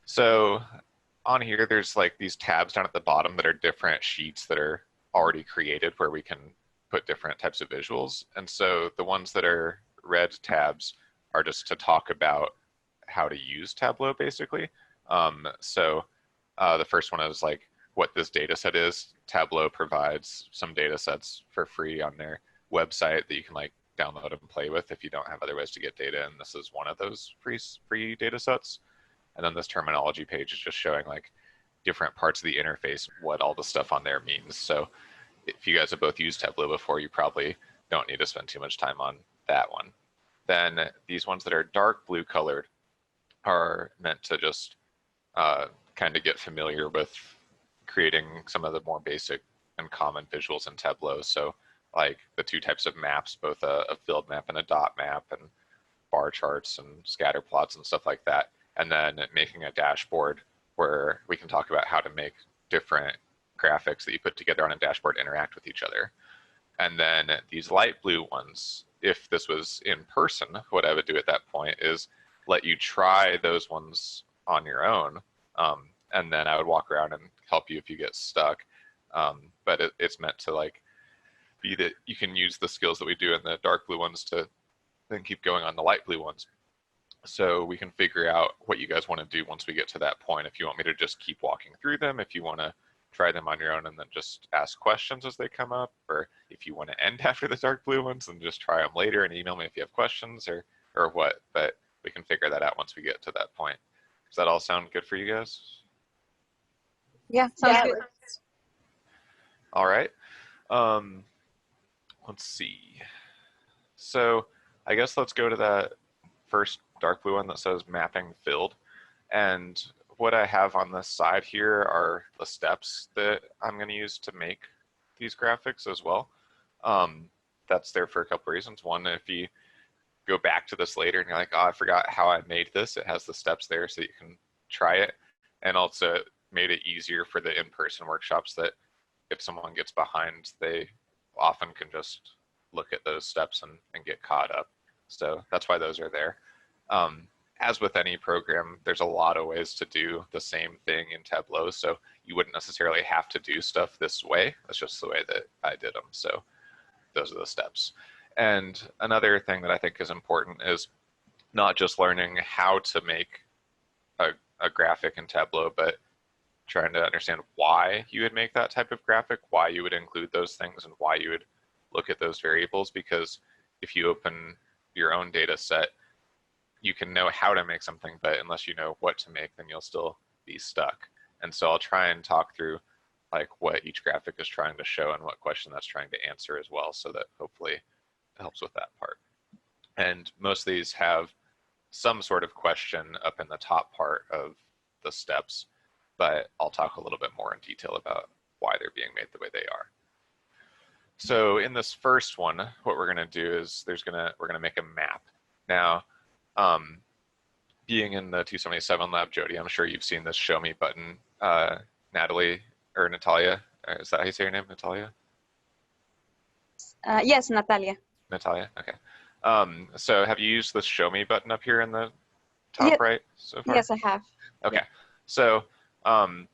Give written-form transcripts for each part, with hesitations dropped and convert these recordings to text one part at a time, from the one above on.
So on here, there's like these tabs down at the bottom that are different sheets that are already created where we can put different types of visuals. And so the ones that are red tabs are just to talk about how to use Tableau, basically. The first one is like what this data set is. Tableau provides some data sets for free on their website that you can like download and play with if you don't have other ways to get data, and this is one of those free data sets. And then this terminology page is just showing like different parts of the interface, what all the stuff on there means. So if you guys have both used Tableau before, you probably don't need to spend too much time on that one. Then these ones that are dark blue colored are meant to just kind of get familiar with creating some of the more basic and common visuals in Tableau. So like the two types of maps, both a filled map and a dot map, and bar charts and scatter plots and stuff like that. And then making a dashboard where we can talk about how to make different graphics that you put together on a dashboard interact with each other. And then these light blue ones, if this was in person, what I would do at that point is let you try those ones on your own. And then I would walk around and help you if you get stuck. But it's meant to like be that you can use the skills that we do in the dark blue ones to then keep going on the light blue ones. So we can figure out what you guys want to do once we get to that point. If you want me to just keep walking through them, if you want to try them on your own and then just ask questions as they come up, or if you want to end after the dark blue ones and just try them later and email me if you have questions or what. But we can figure that out once we get to that point. Does that all sound good for you guys? Yeah, sounds good. All right. Let's see. So I guess let's go to that first dark blue one that says mapping filled. And what I have on this side here are the steps that I'm going to use to make these graphics as well. That's there for a couple reasons. One, if you go back to this later and you're like, oh, I forgot how I made this, it has the steps there so you can try it. And also made it easier for the in-person workshops that if someone gets behind, they often can just look at those steps and get caught up. So that's why those are there. As with any program, there's a lot of ways to do the same thing in Tableau, so you wouldn't necessarily have to do stuff this way. That's just the way that I did them. So those are the steps. And another thing that I think is important is not just learning how to make a graphic in Tableau, but trying to understand why you would make that type of graphic, why you would include those things, and why you would look at those variables. Because if you open your own data set, you can know how to make something, but unless you know what to make, then you'll still be stuck. And so I'll try and talk through like what each graphic is trying to show and what question that's trying to answer as well, so that hopefully it helps with that part. And most of these have some sort of question up in the top part of the steps, but I'll talk a little bit more in detail about why they're being made the way they are. So in this first one, what we're going to do is we're going to make a map. Now, being in the 277 lab, Jody, I'm sure you've seen this show me button. Natalie, or Natalia, is that how you say your name, Natalia? Yes, Natalia. Natalia, okay. So have you used this show me button up here in the top right so far? Yes, I have. Okay, yeah. So I'm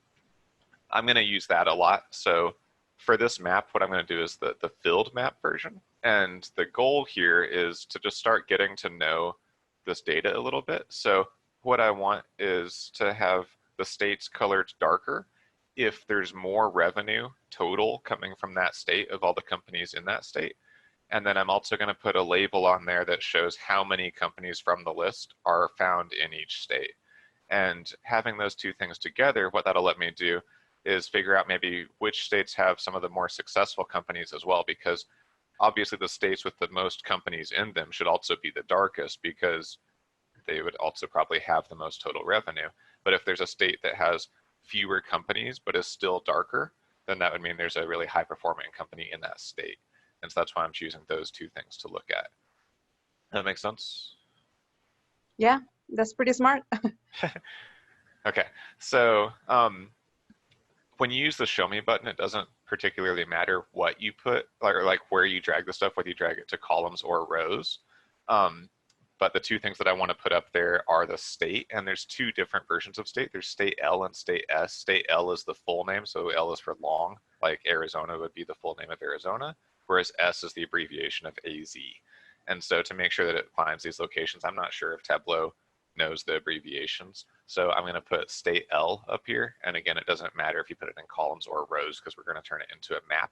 going to use that a lot. So for this map, what I'm going to do is the filled map version. And the goal here is to just start getting to know this data a little bit. So what I want is to have the states colored darker if there's more revenue total coming from that state of all the companies in that state. And then I'm also going to put a label on there that shows how many companies from the list are found in each state. And having those two things together, what that'll let me do is figure out maybe which states have some of the more successful companies as well, because obviously the states with the most companies in them should also be the darkest, because they would also probably have the most total revenue. But if there's a state that has fewer companies but is still darker, then that would mean there's a really high performing company in that state. And so that's why I'm choosing those two things to look at. That makes sense? Yeah, that's pretty smart. Okay, so when you use the show me button, it doesn't particularly matter what you put, or like where you drag the stuff, whether you drag it to columns or rows. but the two things that I want to put up there are the state, and there's two different versions of state. There's state L and state S. State L is the full name, so L is for long, like Arizona would be the full name of Arizona, whereas S is the abbreviation of AZ. And so to make sure that it finds these locations, I'm not sure if Tableau knows the abbreviations. So I'm going to put state L up here. And again, it doesn't matter if you put it in columns or rows because we're going to turn it into a map.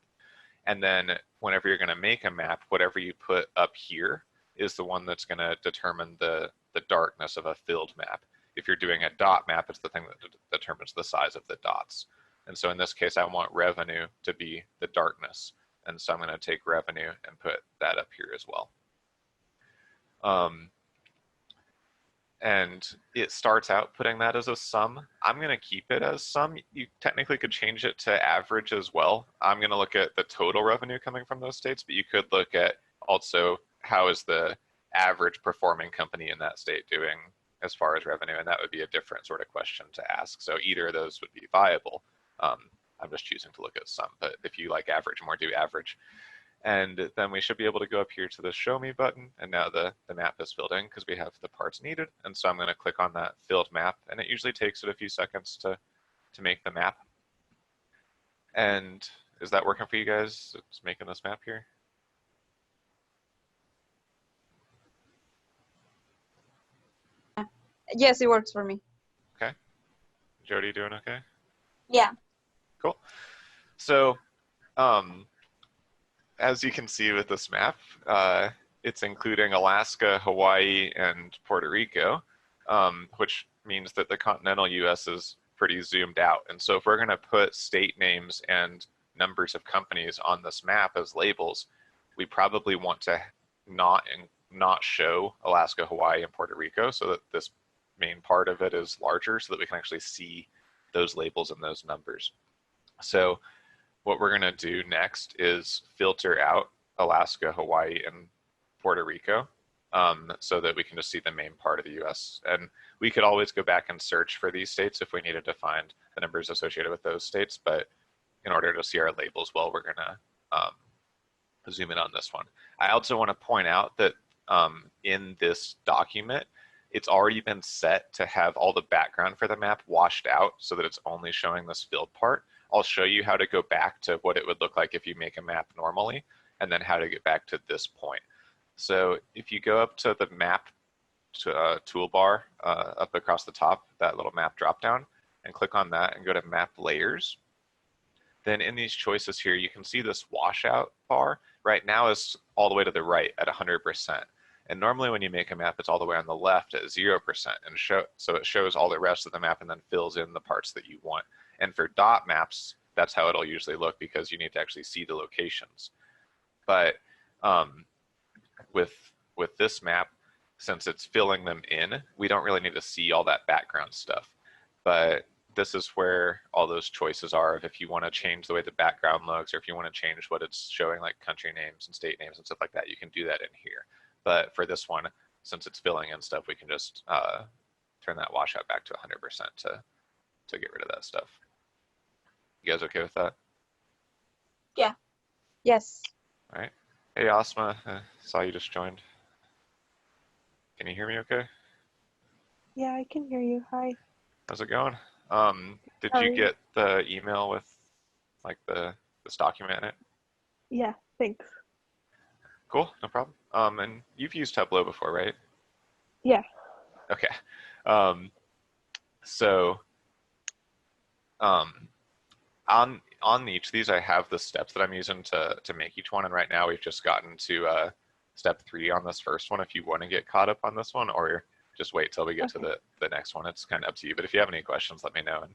And then whenever you're going to make a map, whatever you put up here is the one that's going to determine the darkness of a filled map. If you're doing a dot map, it's the thing that determines the size of the dots. And so in this case, I want revenue to be the darkness. And so I'm going to take revenue and put that up here as well. And it starts out putting that as a sum. I'm going to keep it as sum. You technically could change it to average as well. I'm going to look at the total revenue coming from those states, but you could look at also how is the average performing company in that state doing as far as revenue, and that would be a different sort of question to ask. So either of those would be viable. I'm just choosing to look at sum, but if you like average more, do average. And then we should be able to go up here to the show me button, and now the map is filled in because we have the parts needed. And so I'm going to click on that filled map, and it usually takes it a few seconds to make the map. And is that working for you guys? It's making this map here? Yes, it works for me. Okay. Jody, doing okay? Yeah. Cool. So, as you can see with this map, it's including Alaska, Hawaii, and Puerto Rico, which means that the continental US is pretty zoomed out. And so if we're going to put state names and numbers of companies on this map as labels, we probably want to not show Alaska, Hawaii, and Puerto Rico so that this main part of it is larger so that we can actually see those labels and those numbers. So what we're going to do next is filter out Alaska, Hawaii, and Puerto Rico so that we can just see the main part of the US. And we could always go back and search for these states if we needed to find the numbers associated with those states. But in order to see our labels well, we're going to zoom in on this one. I also want to point out that in this document, it's already been set to have all the background for the map washed out so that it's only showing this filled part. I'll show you how to go back to what it would look like if you make a map normally, and then how to get back to this point. So if you go up to the map toolbar up across the top, that little map dropdown, and click on that and go to map layers, then in these choices here, you can see this washout bar right now is all the way to the right at 100%. And normally when you make a map, it's all the way on the left at 0%. And so it shows all the rest of the map and then fills in the parts that you want. And for dot maps, that's how it'll usually look because you need to actually see the locations. But with this map, since it's filling them in, we don't really need to see all that background stuff. But this is where all those choices are of if you want to change the way the background looks or if you want to change what it's showing, like country names and state names and stuff like that, you can do that in here. But for this one, since it's filling in stuff, we can just turn that washout back to 100% to get rid of that stuff. You guys okay with that? Yeah. Yes. All right. Hey, Asma, saw you just joined. Can you hear me okay? Yeah, I can hear you. Hi. How's it going? Did How are you you? get the email with like this document in it? Yeah, thanks. Cool, no problem. And you've used Tableau before, right? Yeah. Okay. So on each of these, I have the steps that I'm using to make each one. And right now we've just gotten to step 3 on this first one. If you want to get caught up on this one, or just wait till we get to the next one, it's kind of up to you. But if you have any questions, let me know. And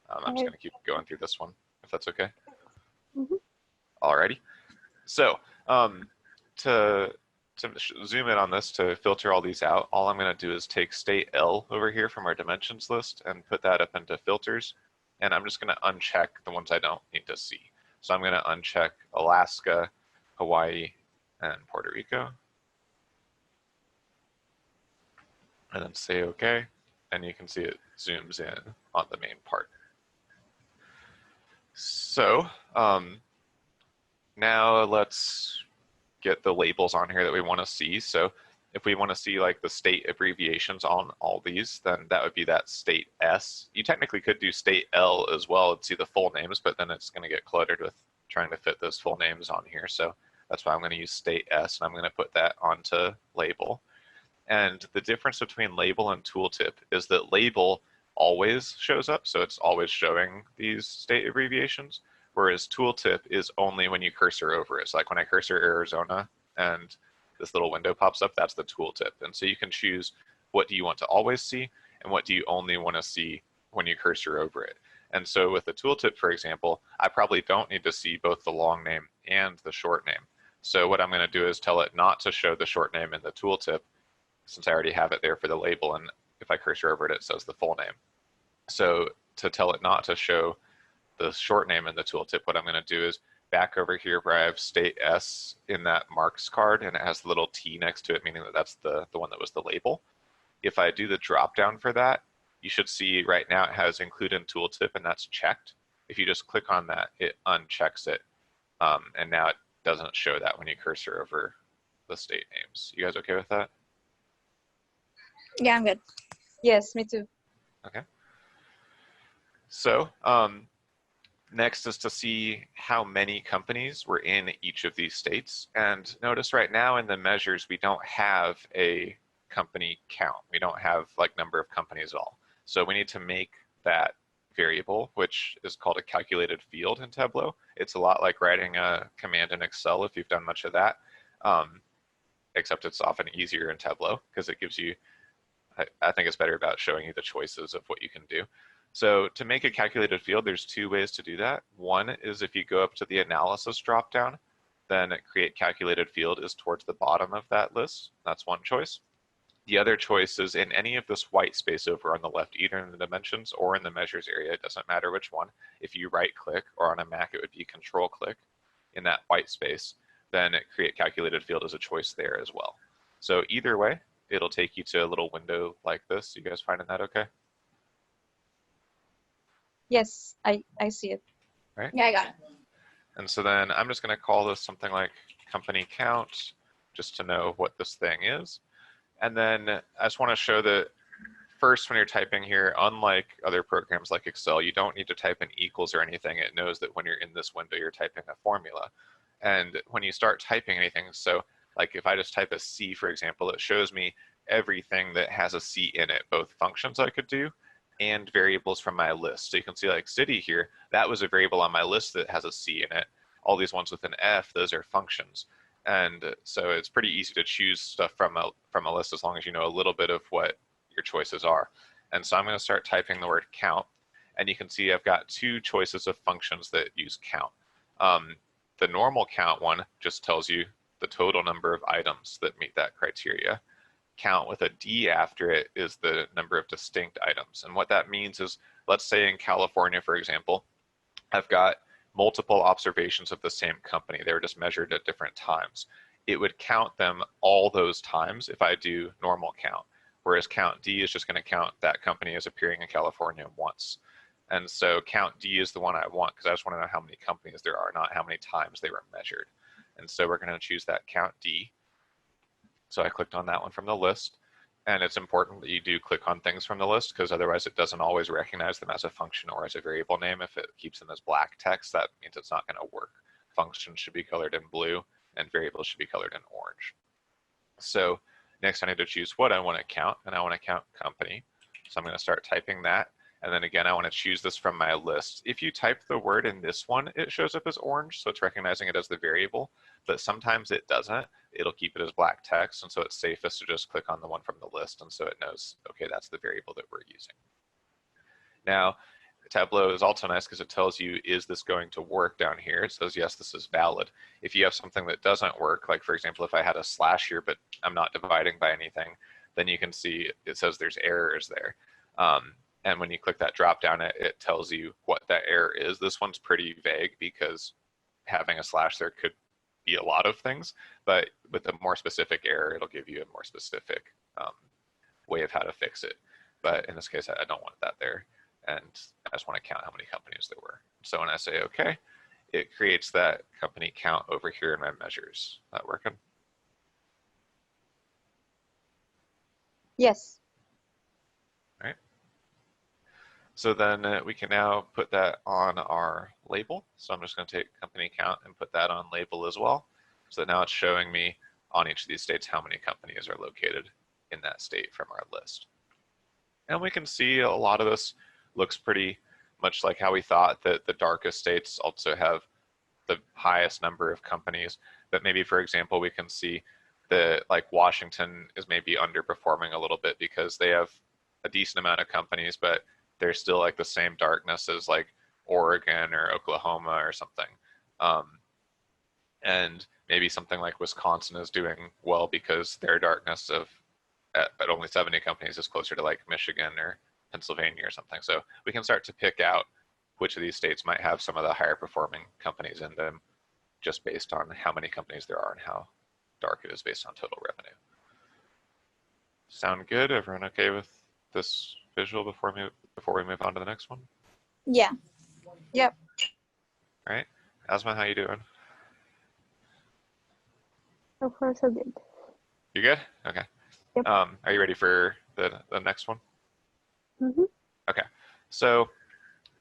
I'm just going to keep going through this one, if that's okay. Mm-hmm. Alrighty. So to zoom in on this, to filter all these out, all I'm going to do is take state L over here from our dimensions list and put that up into filters. And I'm just going to uncheck the ones I don't need to see. So I'm going to uncheck Alaska, Hawaii, and Puerto Rico. And then say OK. And you can see it zooms in on the main part. So now let's get the labels on here that we want to see. So If we want to see like the state abbreviations on all these, then that would be that state S. You technically could do state L as well and see the full names, but then it's going to get cluttered with trying to fit those full names on here. So that's why I'm going to use state S, and I'm going to put that onto label. And the difference between label and tooltip is that label always shows up, so it's always showing these state abbreviations, whereas tooltip is only when you cursor over it. So like when I cursor Arizona and this little window pops up, that's the tooltip. And so you can choose what do you want to always see and what do you only want to see when you cursor over it. And so with the tooltip, for example, I probably don't need to see both the long name and the short name. So what I'm going to do is tell it not to show the short name in the tooltip, since I already have it there for the label, and if I cursor over it, it says the full name. So to tell it not to show the short name in the tooltip, what I'm going to do is back over here where I have state S in that marks card, and it has the little T next to it, meaning that that's the one that was the label. If I do the drop down for that, you should see right now it has include in tooltip, and that's checked. If you just click on that, it unchecks it, and now it doesn't show that when you cursor over the state names. You guys okay with that? Yeah, I'm good. Yes, me too. Okay. So next is to see how many companies were in each of these states. And notice right now in the measures, we don't have a company count. We don't have like number of companies at all. So we need to make that variable, which is called a calculated field in Tableau. It's a lot like writing a command in Excel if you've done much of that, except it's often easier in Tableau because it gives you, I think it's better about showing you the choices of what you can do. So to make a calculated field, there's two ways to do that. One is if you go up to the analysis dropdown, then create calculated field is towards the bottom of that list. That's one choice. The other choice is in any of this white space over on the left, either in the dimensions or in the measures area, it doesn't matter which one. If you right click, or on a Mac it would be control click in that white space, then create calculated field is a choice there as well. So either way, it'll take you to a little window like this. You guys finding that okay? Yes, I see it. Right? Yeah, I got it. And so then I'm just going to call this something like company count, just to know what this thing is. And then I just want to show that first, when you're typing here, unlike other programs like Excel, you don't need to type in equals or anything. It knows that when you're in this window, you're typing a formula. And when you start typing anything, so like if I just type a C, for example, it shows me everything that has a C in it, both functions I could do and variables from my list. So you can see like city here, that was a variable on my list that has a C in it. All these ones with an F, those are functions. And so it's pretty easy to choose stuff from a list as long as you know a little bit of what your choices are. And so I'm going to start typing the word count. And you can see I've got two choices of functions that use count. The normal count one just tells you the total number of items that meet that criteria. Count with a D after it is the number of distinct items. And what that means is, let's say in California, for example, I've got multiple observations of the same company. They were just measured at different times. It would count them all those times if I do normal count, whereas count D is just going to count that company as appearing in California once. And so count D is the one I want because I just want to know how many companies there are, not how many times they were measured. And so we're going to choose that count D. So I clicked on that one from the list. And it's important that you do click on things from the list because otherwise it doesn't always recognize them as a function or as a variable name. If it keeps them as black text, that means it's not going to work. Functions should be colored in blue and variables should be colored in orange. So next I need to choose what I want to count, and I want to count company. So I'm going to start typing that. And then again, I want to choose this from my list. If you type the word in this one, it shows up as orange, so it's recognizing it as the variable, but sometimes it doesn't. It'll keep it as black text, and so it's safest to just click on the one from the list, and so it knows, okay, that's the variable that we're using. Now, Tableau is also nice because it tells you, is this going to work down here? It says, yes, this is valid. If you have something that doesn't work, like for example, if I had a slash here, but I'm not dividing by anything, then you can see it says there's errors there. And when you click that drop down, it tells you what that error is. This one's pretty vague because having a slash there could be a lot of things, but with a more specific error, it'll give you a more specific way of how to fix it. But in this case, I don't want that there. And I just want to count how many companies there were. So when I say okay, it creates that company count over here in my measures. That working? Yes. So then we can now put that on our label. So I'm just going to take company count and put that on label as well. So that now it's showing me on each of these states how many companies are located in that state from our list. And we can see a lot of this looks pretty much like how we thought, that the darkest states also have the highest number of companies. But maybe, for example, we can see that like Washington is maybe underperforming a little bit because they have a decent amount of companies, but they're still like the same darkness as like Oregon or Oklahoma or something. And maybe something like Wisconsin is doing well because their darkness of at only 70 companies is closer to like Michigan or Pennsylvania or something. So we can start to pick out which of these states might have some of the higher performing companies in them just based on how many companies there are and how dark it is based on total revenue. Sound good? Everyone okay with this visual before we move on to the next one? Yeah. Yep. All right. Asma, how you doing? So far, so good. You good? Okay. Yep. Are you ready for the next one? Mm-hmm. Okay. So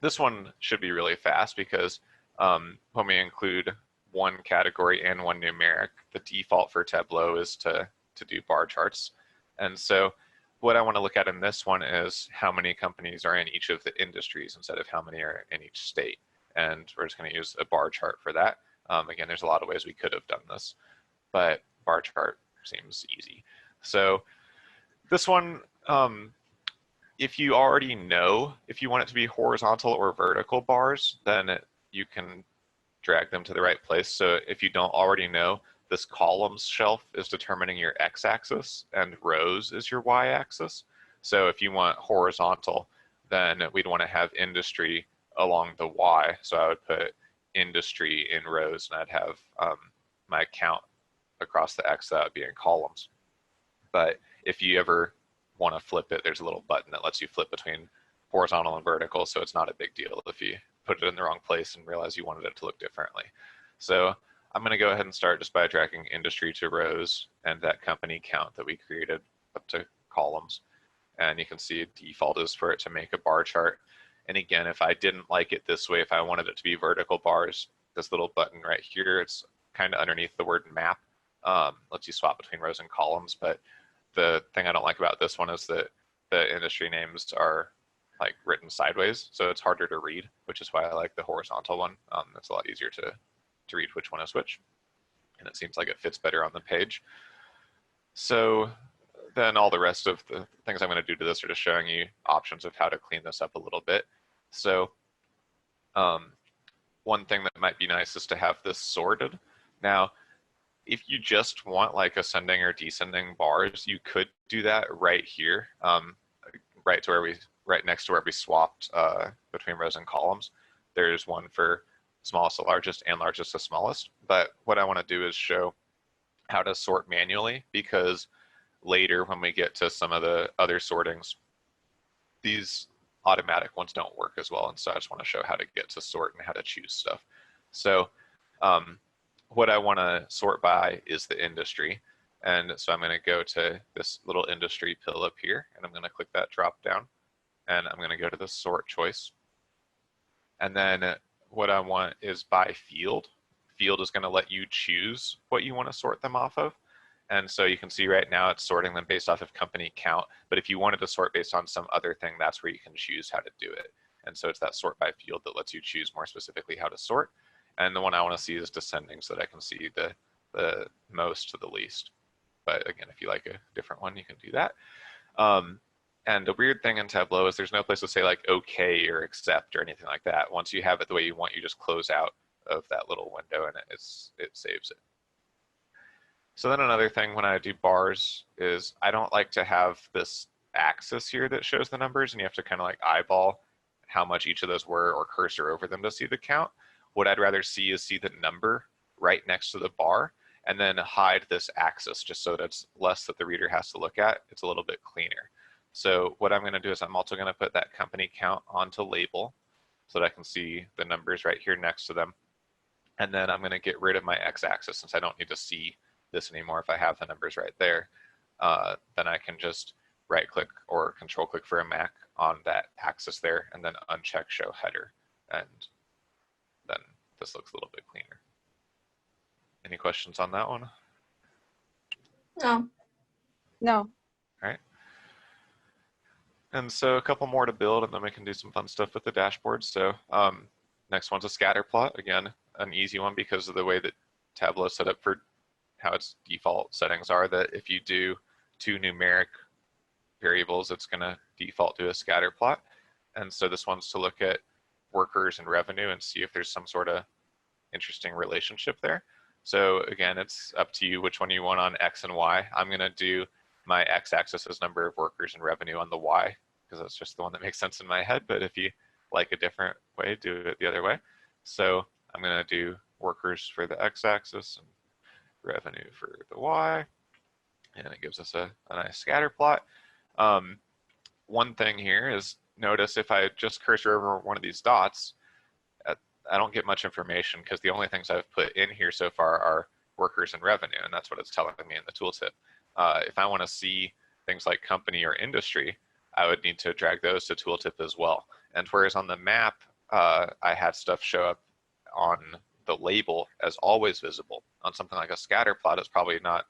this one should be really fast because when we include one category and one numeric, the default for Tableau is to do bar charts. And so what I want to look at in this one is how many companies are in each of the industries instead of how many are in each state. And we're just going to use a bar chart for that. Again, there's a lot of ways we could have done this, but bar chart seems easy. So this one, if you already know if you want it to be horizontal or vertical bars, then you can drag them to the right place. So if you don't already know, this columns shelf is determining your x-axis and rows is your y-axis. So if you want horizontal, then we'd want to have industry along the y. So I would put industry in rows and I'd have my count across the x, that would be in columns. But if you ever want to flip it, there's a little button that lets you flip between horizontal and vertical, so it's not a big deal if you put it in the wrong place and realize you wanted it to look differently. So I'm going to go ahead and start just by dragging industry to rows and that company count that we created up to columns. And you can see default is for it to make a bar chart. And again, if I didn't like it this way, if I wanted it to be vertical bars, this little button right here, it's kind of underneath the word map, lets you swap between rows and columns. But the thing I don't like about this one is that the industry names are like written sideways, so it's harder to read, which is why I like the horizontal one. It's a lot easier to read which one is which, and it seems like it fits better on the page. So then all the rest of the things I'm going to do to this are just showing you options of how to clean this up a little bit. So one thing that might be nice is to have this sorted. Now, if you just want like ascending or descending bars, you could do that right here, right next to where we swapped between rows and columns. There's one for smallest to largest and largest to smallest. But what I want to do is show how to sort manually, because later when we get to some of the other sortings, these automatic ones don't work as well. And so I just want to show how to get to sort and how to choose stuff. So what I want to sort by is the industry. And so I'm going to go to this little industry pill up here, and I'm going to click that drop down, and I'm going to go to the sort choice. And then what I want is by field. Field is going to let you choose what you want to sort them off of. And so you can see right now it's sorting them based off of company count. But if you wanted to sort based on some other thing, that's where you can choose how to do it. And so it's that sort by field that lets you choose more specifically how to sort. And the one I want to see is descending, so that I can see the most to the least. But again, if you like a different one, you can do that. And the weird thing in Tableau is there's no place to say like okay or accept or anything like that. Once you have it the way you want, you just close out of that little window and it saves it. So then another thing when I do bars is I don't like to have this axis here that shows the numbers, and you have to kind of like eyeball how much each of those were or cursor over them to see the count. What I'd rather see is see the number right next to the bar and then hide this axis just so that it's less that the reader has to look at. It's a little bit cleaner. So what I'm going to do is I'm also going to put that company count onto label so that I can see the numbers right here next to them. And then I'm going to get rid of my x-axis since I don't need to see this anymore. If I have the numbers right there, then I can just right click or control click for a Mac on that axis there, and then uncheck show header. And then this looks a little bit cleaner. Any questions on that one? No. No. All right. And so a couple more to build, and then we can do some fun stuff with the dashboard. So next one's a scatter plot. Again, an easy one because of the way that Tableau is set up for how its default settings are, that if you do 2 numeric variables, it's going to default to a scatter plot. And so this one's to look at workers and revenue and see if there's some sort of interesting relationship there. So again, it's up to you which one you want on X and Y. I'm going to do my X-axis as number of workers and revenue on the Y, because that's just the one that makes sense in my head. But if you like a different way, do it the other way. So I'm going to do workers for the X-axis and revenue for the Y, and it gives us a nice scatter plot. One thing here is, notice if I just cursor over one of these dots, I don't get much information because the only things I've put in here so far are workers and revenue, and that's what it's telling me in the tooltip. If I want to see things like company or industry, I would need to drag those to tooltip as well. And whereas on the map, I had stuff show up on the label as always visible, on something like a scatter plot, it's probably not,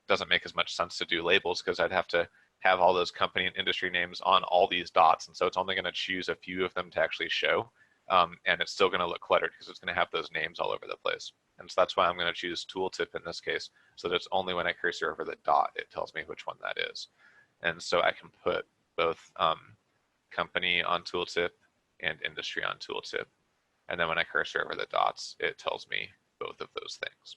doesn't make as much sense to do labels because I'd have to have all those company and industry names on all these dots. And so it's only going to choose a few of them to actually show. And it's still going to look cluttered because it's going to have those names all over the place. And so that's why I'm going to choose tooltip in this case, so that it's only when I cursor over the dot, it tells me which one that is. And so I can put both company on tooltip and industry on tooltip. And then when I cursor over the dots, it tells me both of those things.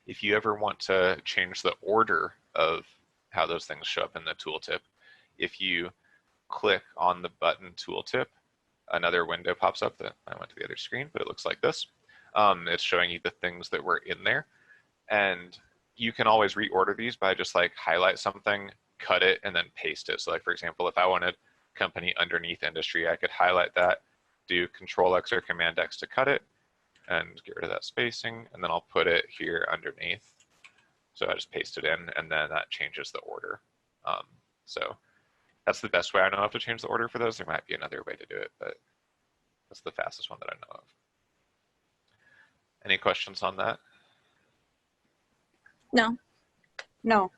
If you ever want to change the order of how those things show up in the tooltip, if you click on the button tooltip, another window pops up that I went to the other screen, but it looks like this. It's showing you the things that were in there. And you can always reorder these by just like highlight something, cut it, and then paste it. So like, for example, if I wanted company underneath industry, I could highlight that, do Control X or Command X to cut it, and get rid of that spacing, and then I'll put it here underneath. So I just paste it in, and then that changes the order. So that's the best way I know how to change the order for those. There might be another way to do it, but that's the fastest one that I know of. Any questions on that? No. No. All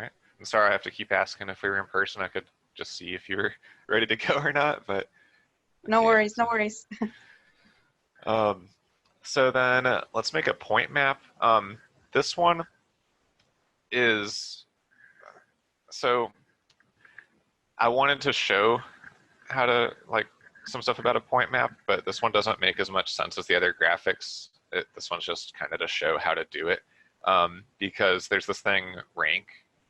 right. I'm sorry I have to keep asking. If we were in person, I could just see if you were ready to go or not, but No worries. No worries. So then let's make a point map. This one is, so I wanted to show how to, like, some stuff about a point map, but this one doesn't make as much sense as the other graphics. This one's just kind of to show how to do it, because there's this thing rank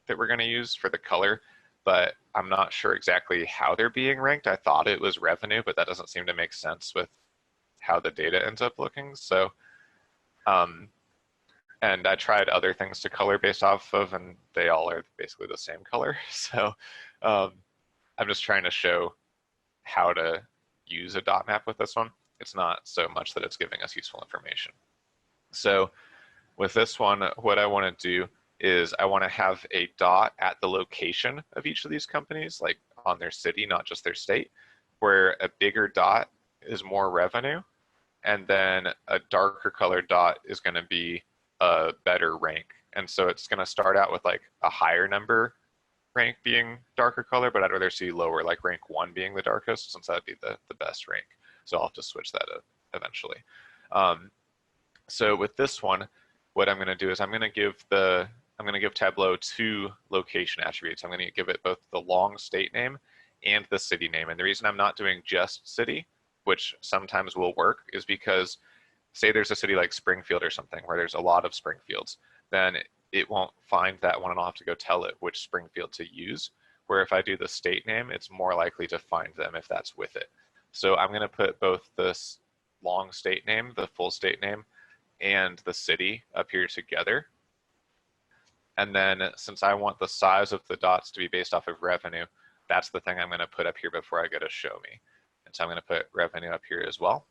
that we're going to use for the color, but I'm not sure exactly how they're being ranked. I thought it was revenue, but that doesn't seem to make sense with how the data ends up looking. So, and I tried other things to color based off of, and they all are basically the same color. So I'm just trying to show how to use a dot map with this one. It's not so much that it's giving us useful information. So with this one, what I want to do is I want to have a dot at the location of each of these companies, like on their city, not just their state, where a bigger dot is more revenue, and then a darker colored dot is going to be a better rank. And so it's going to start out with like a higher number rank being darker color, but I'd rather see lower, like rank 1 being the darkest, since that'd be the best rank. So I'll have to switch that up eventually. So with this one, what I'm going to do is I'm going to give Tableau 2 location attributes. I'm going to give it both the long state name and the city name. And the reason I'm not doing just city, which sometimes will work, is because say there's a city like Springfield or something where there's a lot of Springfields, then it won't find that one and I'll have to go tell it which Springfield to use. Where if I do the state name, it's more likely to find them if that's with it. So I'm going to put both this long state name, the full state name, and the city up here together. And then since I want the size of the dots to be based off of revenue, that's the thing I'm going to put up here before I go to show me. And so I'm going to put revenue up here as well.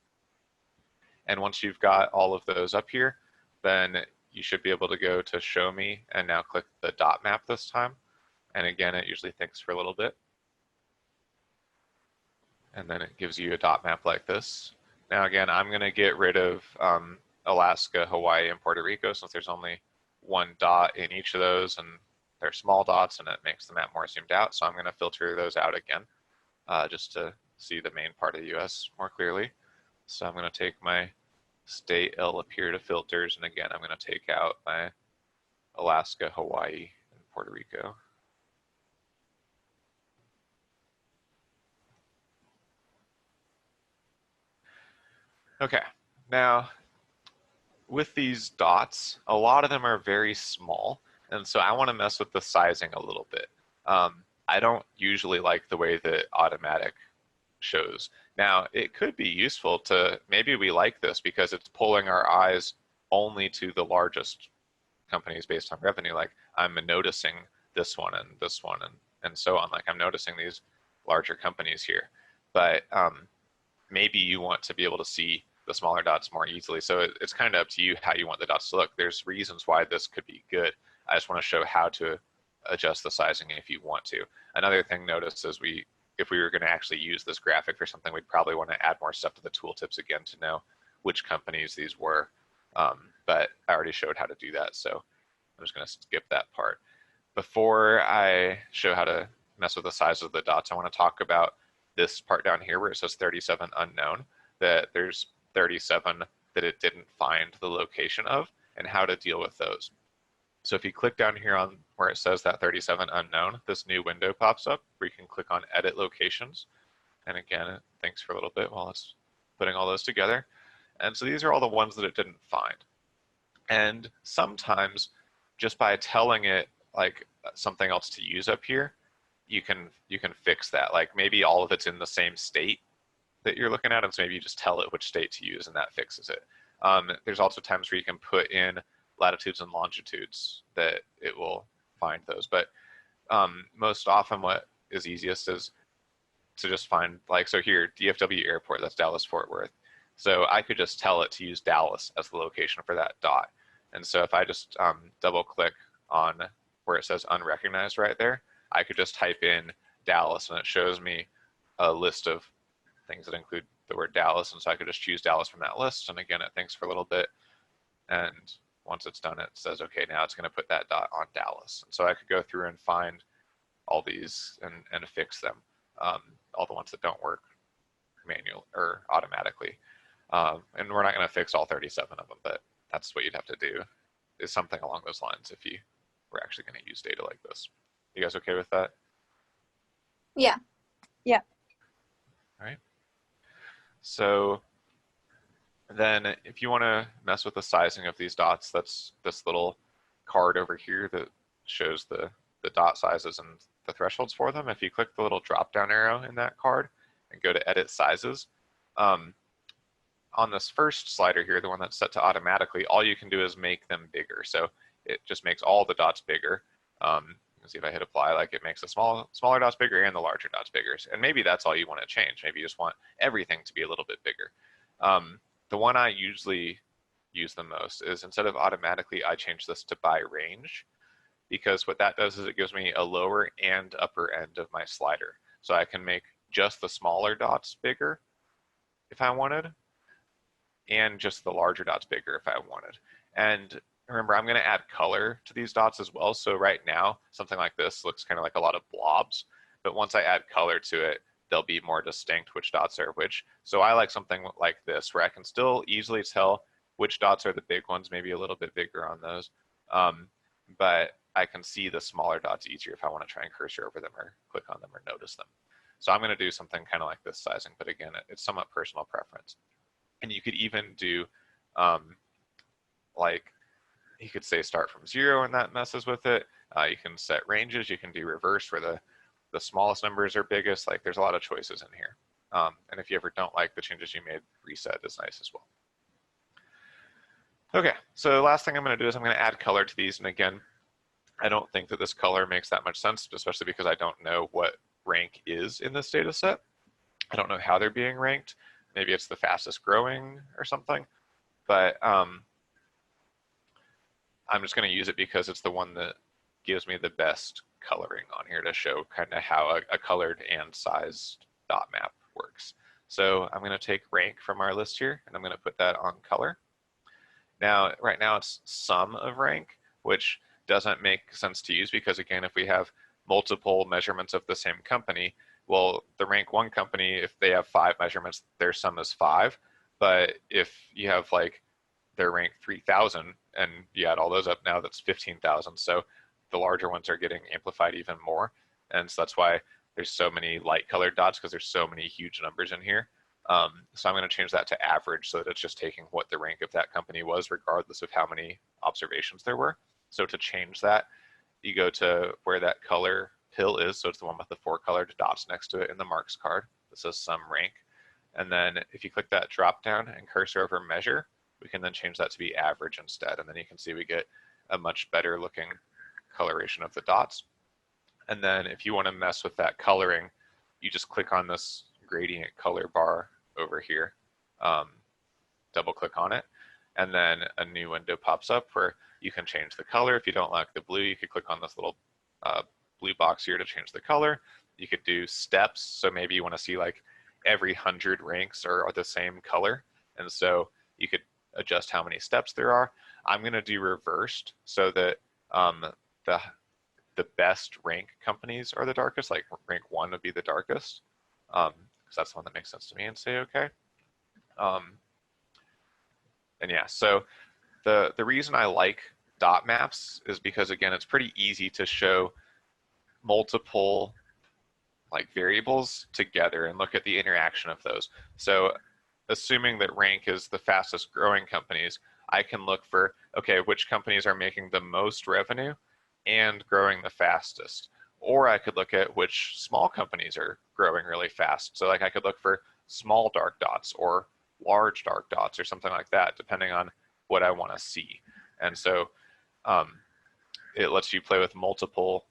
And once you've got all of those up here, then you should be able to go to show me and now click the dot map this time. And again, it usually thinks for a little bit. And then it gives you a dot map like this. Now again, I'm going to get rid of Alaska, Hawaii, and Puerto Rico since there's only one dot in each of those, and they're small dots, and it makes the map more zoomed out. So I'm going to filter those out again just to see the main part of the US more clearly. So I'm going to take my state L up here to filters, and again, I'm going to take out my Alaska, Hawaii, and Puerto Rico. Okay, now with these dots, a lot of them are very small, and so I want to mess with the sizing a little bit. I don't usually like the way that automatic shows. Now, it could be useful to, maybe we like this because it's pulling our eyes only to the largest companies based on revenue. Like I'm noticing this one and so on. Like I'm noticing these larger companies here. But maybe you want to be able to see the smaller dots more easily. So it's kind of up to you how you want the dots to look. There's reasons why this could be good. I just want to show how to adjust the sizing if you want to. Another thing notice is if we were going to actually use this graphic for something, we'd probably want to add more stuff to the tooltips again to know which companies these were. But I already showed how to do that, so I'm just going to skip that part. Before I show how to mess with the size of the dots, I want to talk about this part down here where it says 37 unknown, that there's 37 that it didn't find the location of, and how to deal with those. So if you click down here on where it says that 37 unknown, this new window pops up where you can click on edit locations. And again, it thinks for a little bit while it's putting all those together. And so these are all the ones that it didn't find. And sometimes just by telling it like something else to use up here, you can fix that. Like maybe all of it's in the same state that you're looking at, and so maybe you just tell it which state to use and that fixes it. There's also times where you can put in latitudes and longitudes that it will find those. But most often what is easiest is to just find, like, so here, DFW Airport, that's Dallas Fort Worth. So I could just tell it to use Dallas as the location for that dot. And so if I just double click on where it says unrecognized right there, I could just type in Dallas and it shows me a list of things that include the word Dallas. And so I could just choose Dallas from that list. And again, it thinks for a little bit. And once it's done, it says, okay, now it's going to put that dot on Dallas. And so I could go through and find all these and fix them, all the ones that don't work manual or automatically. And we're not going to fix all 37 of them, but that's what you'd have to do, is something along those lines if you were actually going to use data like this. You guys okay with that? Yeah. Yeah. All right. So then if you want to mess with the sizing of these dots, that's this little card over here that shows the dot sizes and the thresholds for them. If you click the little drop down arrow in that card and go to edit sizes, on this first slider here, the one that's set to automatically, all you can do is make them bigger. So it just makes all the dots bigger. You can see if I hit apply, like it makes the smaller dots bigger and the larger dots bigger. And maybe that's all you want to change. Maybe you just want everything to be a little bit bigger. The one I usually use the most is, instead of automatically, I change this to by range, because what that does is it gives me a lower and upper end of my slider. So I can make just the smaller dots bigger if I wanted, and just the larger dots bigger if I wanted. And remember, I'm going to add color to these dots as well. So right now, something like this looks kind of like a lot of blobs, but once I add color to it, they'll be more distinct which dots are which. So I like something like this, where I can still easily tell which dots are the big ones, maybe a little bit bigger on those. But I can see the smaller dots easier if I want to try and cursor over them or click on them or notice them. So I'm going to do something kind of like this sizing, but again, it's somewhat personal preference. And you could even do, like, you could say start from 0 and that messes with it. You can set ranges. You can do reverse where the smallest numbers are biggest. Like, there's a lot of choices in here. And if you ever don't like the changes you made, reset is nice as well. Okay, so the last thing I'm going to do is I'm going to add color to these. And again, I don't think that this color makes that much sense, especially because I don't know what rank is in this data set. I don't know how they're being ranked. Maybe it's the fastest growing or something, but I'm just going to use it because it's the one that gives me the best coloring on here to show kind of how a colored and sized dot map works. So I'm going to take rank from our list here, and I'm going to put that on color. Now, right now it's sum of rank, which doesn't make sense to use because, again, if we have multiple measurements of the same company, well, the rank 1 company, if they have 5 measurements, their sum is 5. But if you have like their rank 3,000 and you add all those up, now that's 15,000. So the larger ones are getting amplified even more. And so that's why there's so many light colored dots, because there's so many huge numbers in here. So I'm going to change that to average so that it's just taking what the rank of that company was, regardless of how many observations there were. So to change that, you go to where that color pill is. So it's the one with the 4 colored dots next to it in the marks card. That says sum rank. And then if you click that drop down and cursor over measure, we can then change that to be average instead. And then you can see we get a much better looking coloration of the dots. And then if you want to mess with that coloring, you just click on this gradient color bar over here, double click on it, and then a new window pops up where you can change the color. If you don't like the blue, you could click on this little blue box here to change the color. You could do steps, so maybe you want to see like every 100 ranks are the same color, and so you could adjust how many steps there are. I'm going to do reversed so that the best rank companies are the darkest, like rank 1 would be the darkest, because that's the one that makes sense to me, and say okay. And yeah, so the reason I like dot maps is because, again, it's pretty easy to show multiple like variables together and look at the interaction of those. So assuming that rank is the fastest growing companies, I can look for, okay, which companies are making the most revenue and growing the fastest. Or I could look at which small companies are growing really fast. So like I could look for small dark dots or large dark dots or something like that, depending on what I want to see. And so it lets you play with multiple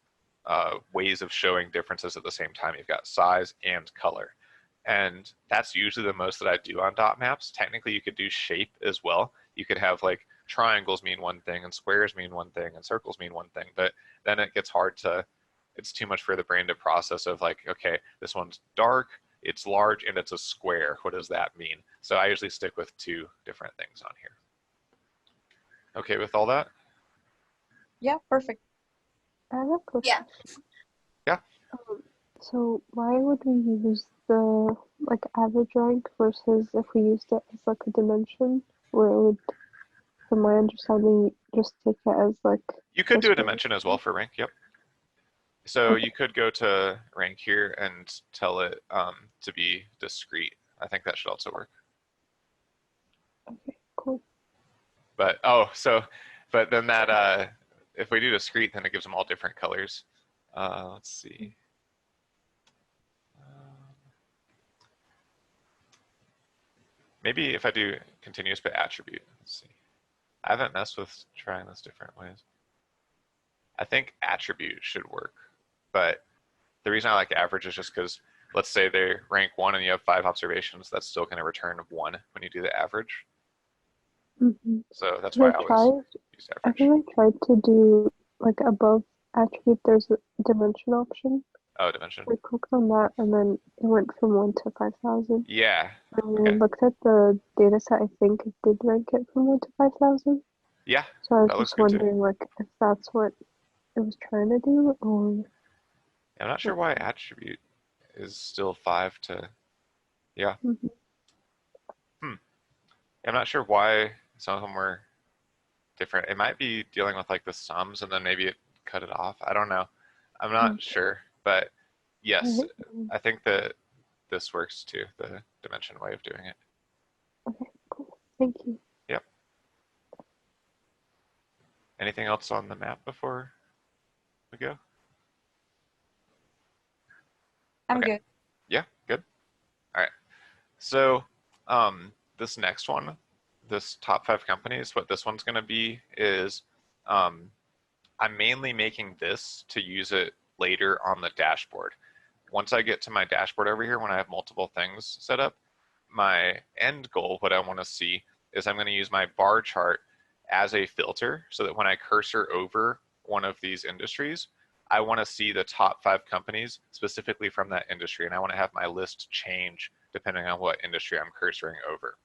ways of showing differences at the same time. You've got size and color. And that's usually the most that I do on dot maps. Technically, you could do shape as well. You could have like triangles mean one thing and squares mean one thing and circles mean one thing, but then it gets hard to, it's too much for the brain to process of like, okay, this one's dark, it's large, and it's a square. What does that mean? So I usually stick with 2 different things on here. Okay with all that? Yeah, perfect. I have a question. Yeah. So why would we use the like average rank versus if we used it as like a dimension, where it would, from my understanding, just take it as like. You could do a square? dimension as well for rank, yep. So you could go to rank here and tell it to be discrete. I think that should also work. Okay, cool. But but then that if we do discrete, then it gives them all different colors. Let's see. Maybe if I do continuous but attribute. Let's see. I haven't messed with trying this different ways. I think attribute should work, but the reason I like average is just because, let's say they rank 1 and you have 5 observations, that's still going to return 1 when you do the average. Mm-hmm. So that's why I always use I average. think I tried to do like above attribute. There's a dimension option. Oh, dimension. I clicked on that and then it went from 1 to 5,000. Yeah. When I looked at the data set, I think it did rank it from 1 to 5,000. Yeah. So I was that looks just good wondering too. like if that's what it was trying to do, or. I'm not sure why attribute is still 5 to, yeah. Mm-hmm. I'm not sure why some of them were different. It might be dealing with like the sums and then maybe it cut it off. I don't know. I'm not sure, but yes, I think that this works too, the dimension way of doing it. Okay, cool. Thank you. Yep. Anything else on the map before we go? I'm Okay. good. Yeah, good. All right. So this next one, this top 5 companies, what this one's going to be is I'm mainly making this to use it later on the dashboard. Once I get to my dashboard over here, when I have multiple things set up, my end goal, what I want to see, is I'm going to use my bar chart as a filter so that when I cursor over one of these industries, I want to see the top 5 companies specifically from that industry, and I want to have my list change depending on what industry I'm cursoring over.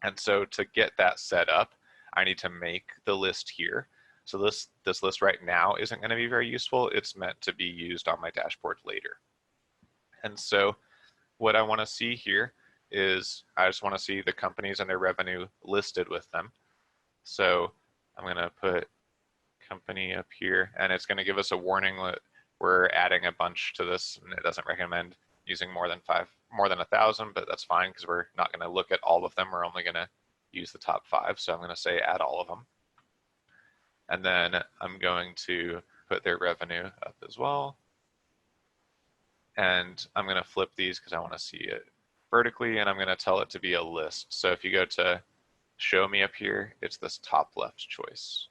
And so to get that set up, I need to make the list here. So this list right now isn't going to be very useful. It's meant to be used on my dashboard later. And so what I want to see here is I just want to see the companies and their revenue listed with them. So I'm going to put company up here, and it's going to give us a warning that we're adding a bunch to this, and it doesn't recommend using more than 1,000, but that's fine because we're not going to look at all of them. We're only going to use the top 5. So I'm going to say add all of them. And then I'm going to put their revenue up as well. And I'm going to flip these because I want to see it vertically, and I'm going to tell it to be a list. So if you go to show me up here, it's this top left choice.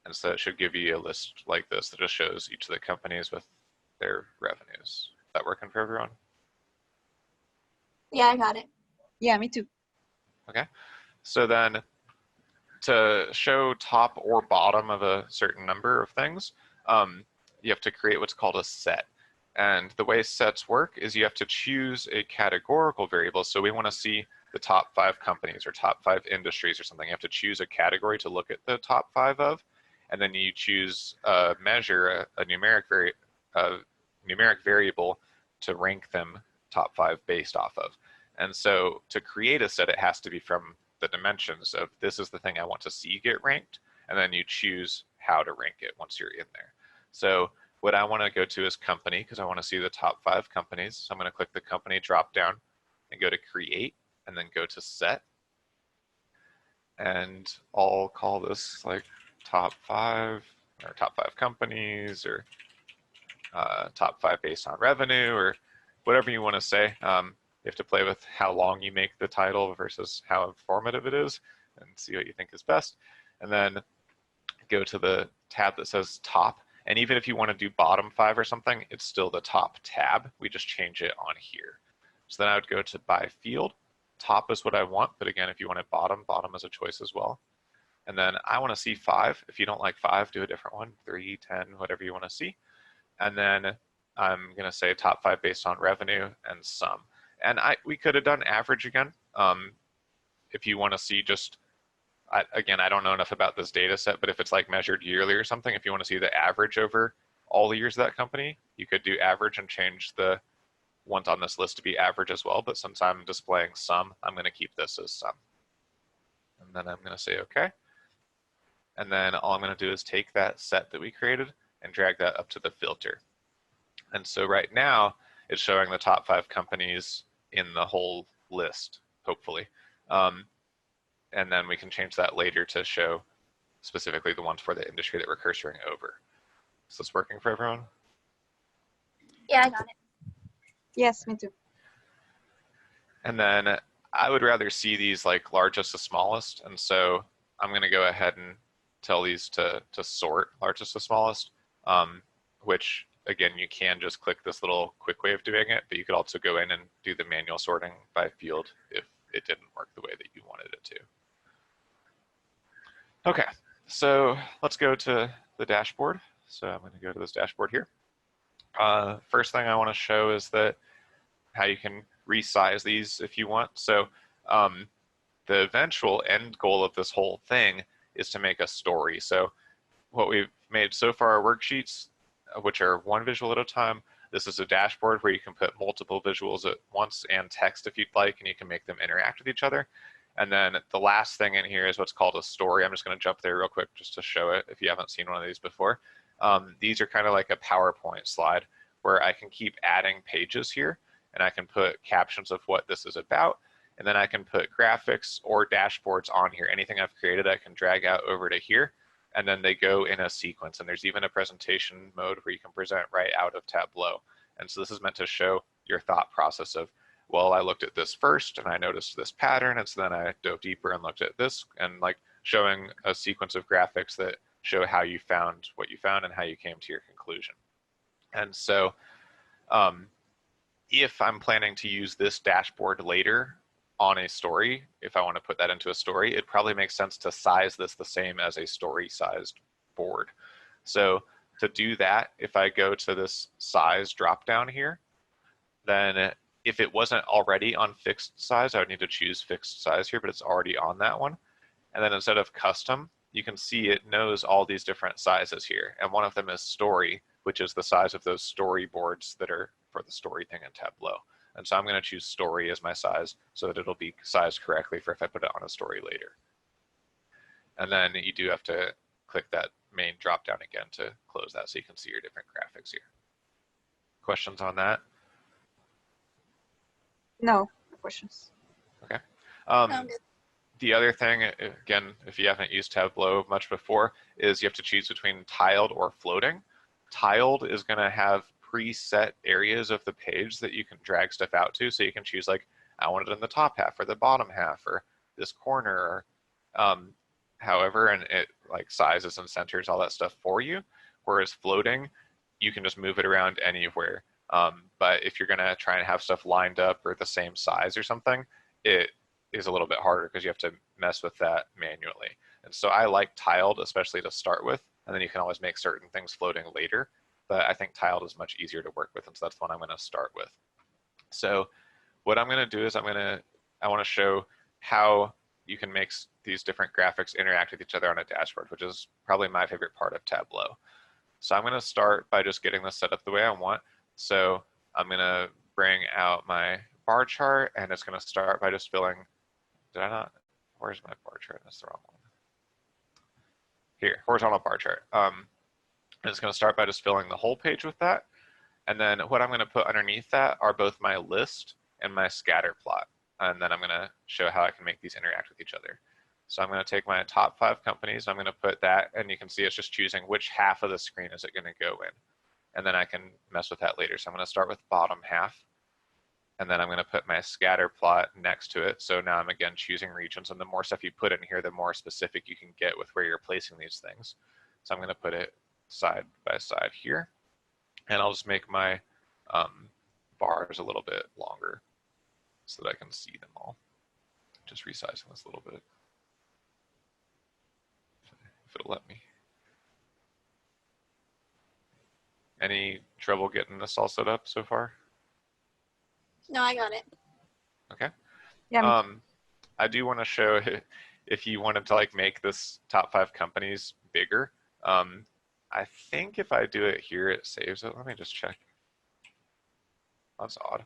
And so it should give you a list like this that just shows each of the companies with their revenues. Is that working for everyone? Yeah, I got it. Yeah, me too. Okay. So then to show top or bottom of a certain number of things, you have to create what's called a set. And the way sets work is you have to choose a categorical variable. So we want to see the top 5 companies or top 5 industries or something. You have to choose a category to look at the top 5 of. And then you choose a measure, a numeric variable to rank them top 5 based off of. And so to create a set, it has to be from the dimensions of this is the thing I want to see get ranked, and then you choose how to rank it once you're in there. So what I want to go to is company because I want to see the top 5 companies. So I'm going to click the company drop down and go to create and then go to set. And I'll call this like top 5 or top 5 companies or top 5 based on revenue or whatever you want to say. You have to play with how long you make the title versus how informative it is and see what you think is best. And then go to the tab that says top. And even if you want to do bottom 5 or something, it's still the top tab. We just change it on here. So then I would go to by field. Top is what I want, but again, if you want it bottom, bottom is a choice as well. And then I want to see 5. If you don't like 5, do a different one, 3, 10, whatever you want to see. And then I'm going to say top 5 based on revenue and sum. And we could have done average again. If you want to see just, again, I don't know enough about this data set, but if it's like measured yearly or something, if you want to see the average over all the years of that company, you could do average and change the ones on this list to be average as well. But since I'm displaying sum, I'm going to keep this as sum. And then I'm going to say OK. And then all I'm going to do is take that set that we created and drag that up to the filter. And so right now, it's showing the top 5 companies in the whole list, hopefully. And then we can change that later to show specifically the ones for the industry that we're cursoring over. Is this working for everyone? Yeah, I got it. Yes, me too. And then I would rather see these like largest to smallest. And so I'm going to go ahead and tell these to sort largest to smallest, which again, you can just click this little quick way of doing it, but you could also go in and do the manual sorting by field if it didn't work the way that you wanted it to. Okay, so let's go to the dashboard. So I'm going to go to this dashboard here. First thing I want to show is that how you can resize these if you want. So the eventual end goal of this whole thing is to make a story. So what we've made so far are worksheets, which are one visual at a time. This is a dashboard where you can put multiple visuals at once and text if you'd like, and you can make them interact with each other. And then the last thing in here is what's called a story. I'm just going to jump there real quick just to show it if you haven't seen one of these before. These are kind of like a PowerPoint slide where I can keep adding pages here, and I can put captions of what this is about, and then I can put graphics or dashboards on here. Anything I've created, I can drag out over to here, and then they go in a sequence. And there's even a presentation mode where you can present right out of Tableau. And so this is meant to show your thought process of, well, I looked at this first and I noticed this pattern, and so then I dove deeper and looked at this, and like showing a sequence of graphics that show how you found what you found and how you came to your conclusion. And so if I'm planning to use this dashboard later on a story, if I want to put that into a story, it probably makes sense to size this the same as a story-sized board. So To do that, if I go to this size drop down here, then if it wasn't already on fixed size, I would need to choose fixed size here, but it's already on that one. And then instead of custom, you can see it knows all these different sizes here. And one of them is story, which is the size of those storyboards that are for the story thing in Tableau. And so I'm going to choose story as my size so that it'll be sized correctly for if I put it on a story later. And then you do have to click that main drop down again to close that so you can see your different graphics here. Questions on that? No questions. Okay. I'm good. The other thing, again, if you haven't used Tableau much before, is you have to choose between tiled or floating. Tiled is going to have preset areas of the page that you can drag stuff out to. So you can choose like, I want it in the top half or the bottom half or this corner or however, and it like sizes and centers all that stuff for you. Whereas floating, you can just move it around anywhere. But if you're going to try and have stuff lined up or the same size or something, it is a little bit harder because you have to mess with that manually. And so I like tiled, especially to start with, and then you can always make certain things floating later. But I think tiled is much easier to work with, and so that's the one I'm going to start with. So what I'm going to do is I want to show how you can make these different graphics interact with each other on a dashboard, which is probably my favorite part of Tableau. So I'm going to start by just getting this set up the way I want. So I'm going to bring out my bar chart, and it's going to start by just filling. Did I not? Where's my bar chart? That's the wrong one. Here, horizontal bar chart. And it's going to start by just filling the whole page with that. And then what I'm going to put underneath that are both my list and my scatter plot. And then I'm going to show how I can make these interact with each other. So I'm going to take my top 5 companies. I'm going to put that, and you can see it's just choosing which half of the screen is it going to go in. And then I can mess with that later. So I'm going to start with bottom half. And then I'm going to put my scatter plot next to it. So now I'm again choosing regions, and the more stuff you put in here, the more specific you can get with where you're placing these things. So I'm going to put it side by side here. And I'll just make my bars a little bit longer so that I can see them all. Just resizing this a little bit, if it'll let me. Any trouble getting this all set up so far? No, I got it. Okay. Yeah. I do want to show if you wanted to like make this top 5 companies bigger. I think if I do it here, it saves it. Let me just check. That's odd.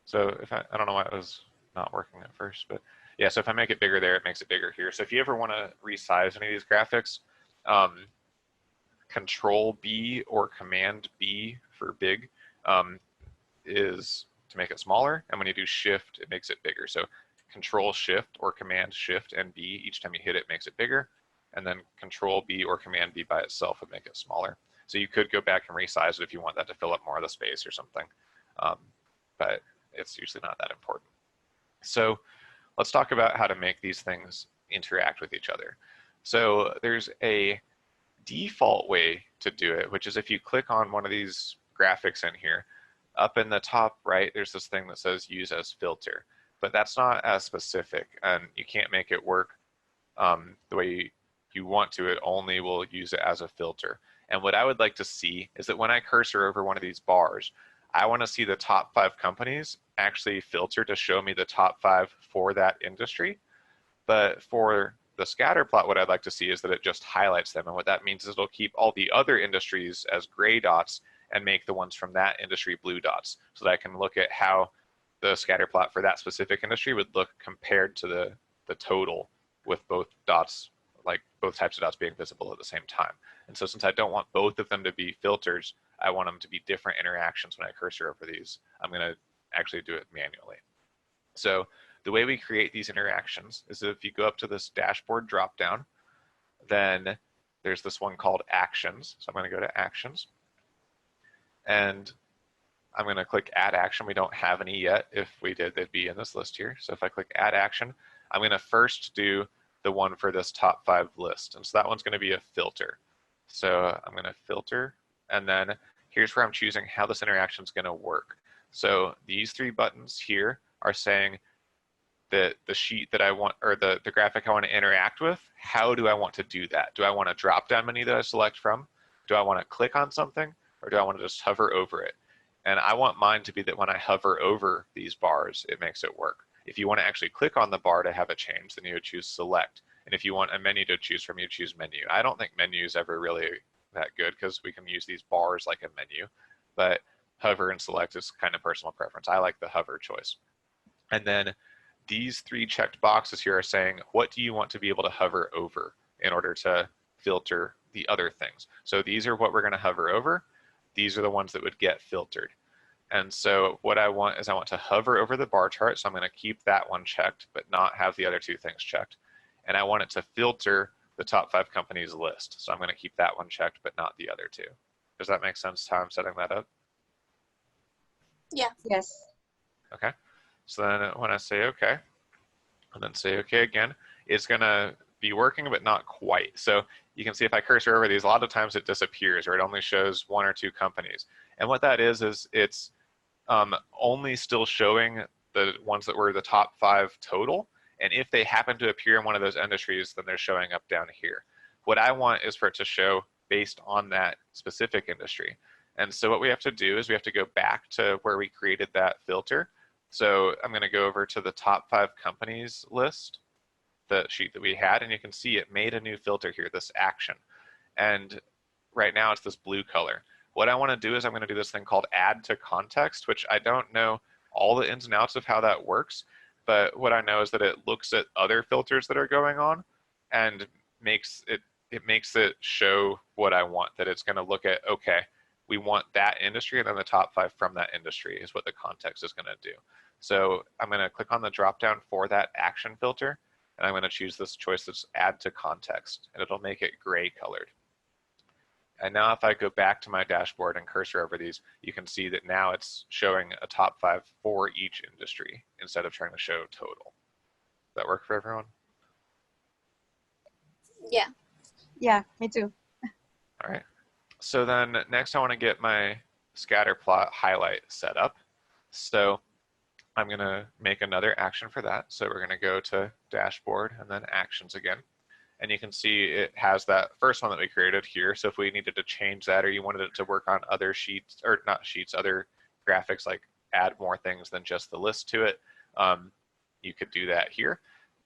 So if I don't know why it was not working at first, but yeah, so if I make it bigger there, it makes it bigger here. So if you ever want to resize any of these graphics, Control B or Command B for big is to make it smaller, and when you do Shift, it makes it bigger. So Control Shift or Command Shift and B, each time you hit it makes it bigger, and then Control B or Command B by itself would make it smaller. So you could go back and resize it if you want that to fill up more of the space or something, but it's usually not that important. So let's talk about how to make these things interact with each other. So there's a default way to do it, which is if you click on one of these graphics in here, up in the top right, there's this thing that says use as filter, but that's not as specific, and you can't make it work the way you want to. It only will use it as a filter. And what I would like to see is that when I cursor over one of these bars, I want to see the top 5 companies actually filter to show me the top 5 for that industry. But for the scatter plot, what I'd like to see is that it just highlights them. And what that means is it'll keep all the other industries as gray dots and make the ones from that industry blue dots, so that I can look at how the scatter plot for that specific industry would look compared to the total with both dots, like both types of dots being visible at the same time. And so since I don't want both of them to be filters, I want them to be different interactions when I cursor over these. I'm going to actually do it manually. So the way we create these interactions is if you go up to this dashboard dropdown, then there's this one called actions. So I'm going to go to actions, and I'm going to click add action. We don't have any yet. If we did, they'd be in this list here. So if I click add action, I'm going to first do the one for this top 5 list. And so that one's going to be a filter. So I'm going to filter, and then here's where I'm choosing how this interaction is going to work. So these 3 buttons here are saying the sheet that I want, or the graphic I want to interact with, how do I want to do that? Do I want a drop-down menu that I select from? Do I want to click on something, or do I want to just hover over it? And I want mine to be that when I hover over these bars, it makes it work. If you want to actually click on the bar to have it change, then you would choose select. And if you want a menu to choose from, you choose menu. I don't think menu is ever really that good because we can use these bars like a menu, but hover and select is kind of personal preference. I like the hover choice. And then these 3 checked boxes here are saying, what do you want to be able to hover over in order to filter the other things? So these are what we're going to hover over. These are the ones that would get filtered. And so what I want is I want to hover over the bar chart. So I'm going to keep that one checked, but not have the other 2 things checked. And I want it to filter the top 5 companies list. So I'm going to keep that one checked, but not the other 2. Does that make sense how I'm setting that up? Yeah. Yes. Okay. So then when I say okay, and then say okay again, it's going to be working, but not quite. So you can see if I cursor over these, a lot of times it disappears or it only shows 1 or 2 companies. And what that is it's only still showing the ones that were the top 5 total. And if they happen to appear in one of those industries, then they're showing up down here. What I want is for it to show based on that specific industry. And so what we have to do is we have to go back to where we created that filter. So I'm going to go over to the top 5 companies list, the sheet that we had, and you can see it made a new filter here, this action. And right now it's this blue color. What I want to do is I'm going to do this thing called add to context, which I don't know all the ins and outs of how that works, but what I know is that it looks at other filters that are going on and makes it show what I want, that it's going to look at, okay, we want that industry, and then the top 5 from that industry is what the context is going to do. So I'm going to click on the drop down for that action filter, and I'm going to choose this choice that's add to context, and it'll make it gray colored. And now if I go back to my dashboard and cursor over these, you can see that now it's showing a top 5 for each industry instead of trying to show total. Does that work for everyone? Yeah. Yeah, me too. All right. So then next I want to get my scatter plot highlight set up. So I'm going to make another action for that. So we're going to go to dashboard and then actions again. And you can see it has that first one that we created here. So if we needed to change that, or you wanted it to work on other sheets, or not sheets, other graphics, like add more things than just the list to it, you could do that here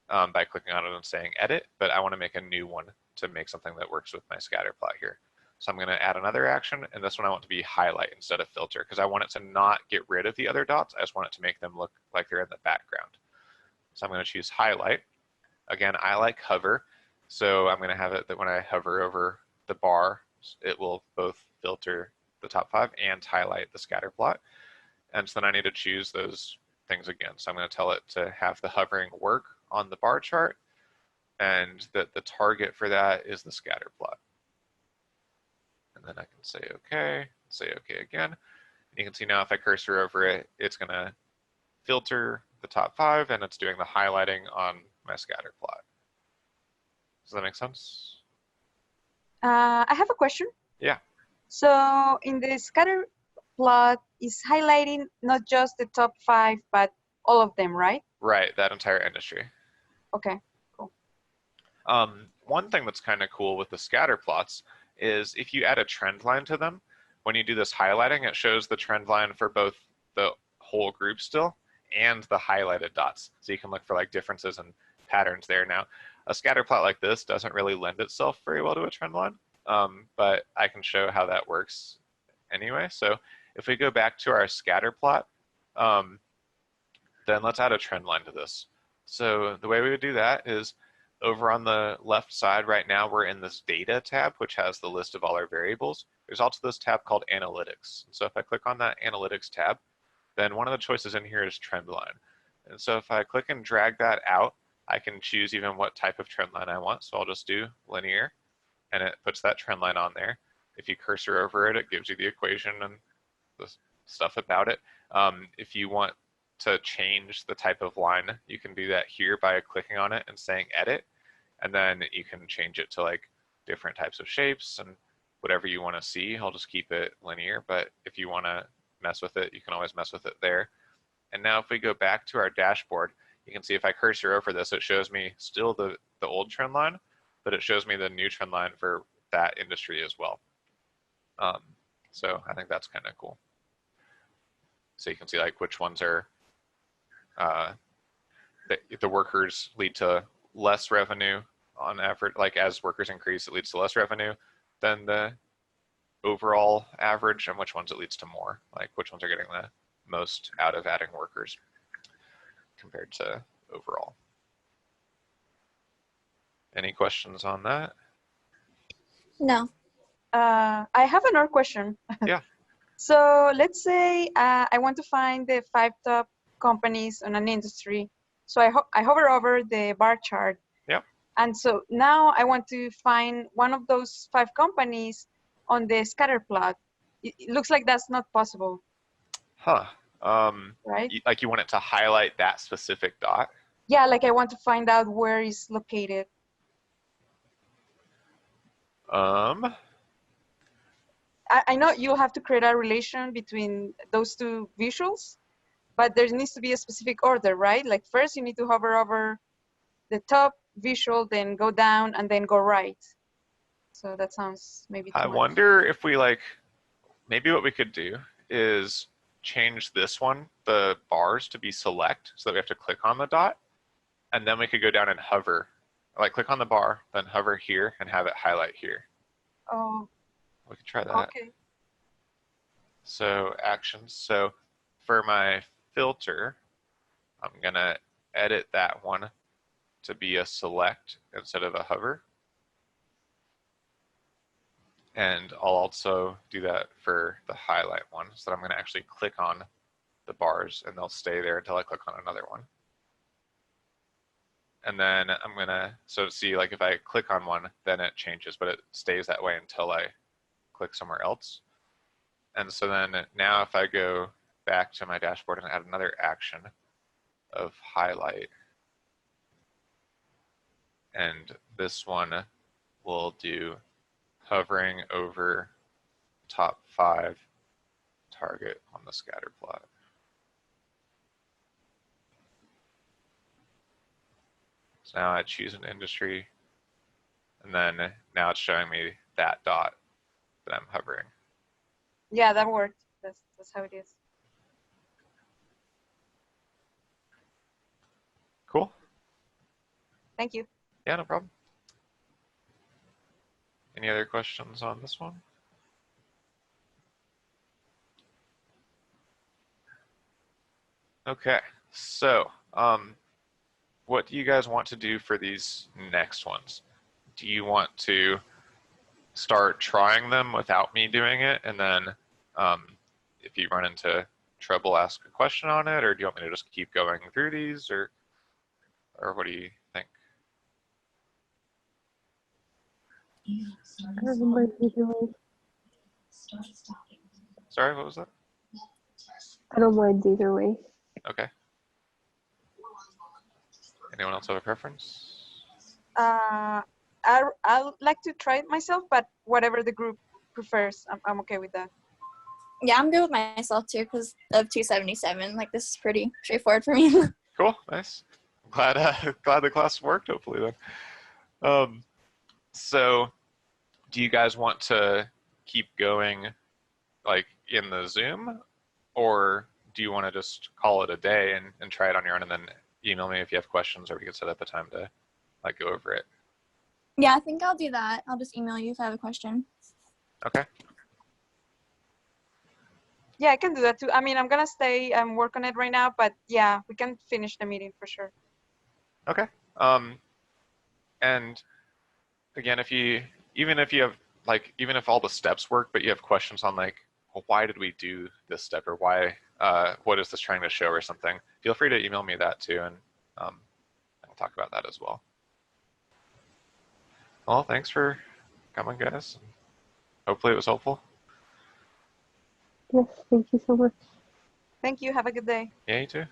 by clicking on it and saying edit. But I want to make a new one to make something that works with my scatter plot here. So I'm going to add another action, and this one I want to be highlight instead of filter, because I want it to not get rid of the other dots. I just want it to make them look like they're in the background. So I'm going to choose highlight. Again, I like hover. So I'm going to have it that when I hover over the bar, it will both filter the top 5 and highlight the scatter plot. And so then I need to choose those things again. So I'm going to tell it to have the hovering work on the bar chart, and that the target for that is the scatter plot. And then I can say okay again. And you can see now if I cursor over it, it's going to filter the top 5, and it's doing the highlighting on my scatter plot. Does that make sense? I have a question. Yeah. So in the scatter plot is highlighting not just the top 5, but all of them, right? Right, that entire industry. Okay. One thing that's kind of cool with the scatter plots is if you add a trend line to them, when you do this highlighting, it shows the trend line for both the whole group still and the highlighted dots. So you can look for like differences and patterns there. Now, a scatter plot like this doesn't really lend itself very well to a trend line, but I can show how that works anyway. So if we go back to our scatter plot, then let's add a trend line to this. So the way we would do that is over on the left side right now, we're in this data tab, which has the list of all our variables. There's also this tab called analytics. So if I click on that analytics tab, then one of the choices in here is trend line. And so if I click and drag that out, I can choose even what type of trend line I want. So I'll just do linear, and it puts that trend line on there. If you cursor over it, it gives you the equation and the stuff about it. If you want to change the type of line, you can do that here by clicking on it and saying edit, and then you can change it to like different types of shapes and whatever you want to see. I'll just keep it linear, but if you want to mess with it, you can always mess with it there. And now if we go back to our dashboard, you can see if I cursor over this, it shows me still the old trend line, but it shows me the new trend line for that industry as well. So I think that's kind of cool. So you can see like which ones are, the workers lead to less revenue on average, like as workers increase, it leads to less revenue than the overall average, and which ones it leads to more, like which ones are getting the most out of adding workers compared to overall. Any questions on that? No. I have another question. Yeah. So let's say I want to find the 5 top companies on an industry. So I hover over the bar chart. Yep. And so now I want to find one of those 5 companies on the scatter plot. It looks like that's not possible. Huh. Right? Like you want it to highlight that specific dot? Yeah, like I want to find out where it's located. I know you have to create a relation between those 2 visuals, but there needs to be a specific order, right? Like first you need to hover over the top visual, then go down, and then go right. So that sounds maybe too I much. wonder if we maybe what we could do is change this one, the bars, to be select, so that we have to click on the dot, and then we could go down and hover, like click on the bar, then hover here and have it highlight here. Oh, We could try that. okay. So actions. So for my filter, I'm gonna edit that one to be a select instead of a hover. And I'll also do that for the highlight one, so that I'm gonna actually click on the bars and they'll stay there until I click on another one. And then I'm gonna, so see, like if I click on one, then it changes, but it stays that way until I click somewhere else. And so then now if I go back to my dashboard and add another action of highlight, and this one will do hovering over top 5 target on the scatter plot. So now I choose an industry, and then now it's showing me that dot that I'm hovering. Yeah, that worked. That's how it is. Cool. Thank you. Yeah, no problem. Any other questions on this one? Okay, so what do you guys want to do for these next ones? Do you want to start trying them without me doing it, and then if you run into trouble, ask a question on it, or do you want me to just keep going through these, or what do you think? I don't mind either way. Sorry, what was that? I don't mind either way. Okay. Anyone else have a preference? I'd like to try it myself, but whatever the group prefers, I'm okay with that. Yeah, I'm good with myself too because of 277. Like this is pretty straightforward for me. Cool, nice. Glad the class worked, hopefully then. So do you guys want to keep going like in the Zoom, or do you want to just call it a day and try it on your own and then email me if you have questions, or we can set up a time to like go over it? Yeah, I think I'll do that. I'll just email you if I have a question. Okay. Yeah, I can do that too. I mean, I'm gonna stay and work on it right now, but yeah, we can finish the meeting for sure. Okay. And again, even if all the steps work, but you have questions on like, well, why did we do this step, or why, what is this trying to show, or something, feel free to email me that too, and I'll talk about that as well. Well, thanks for coming, guys. Hopefully it was helpful. Yes, thank you so much. Thank you. Have a good day. Yeah, you too.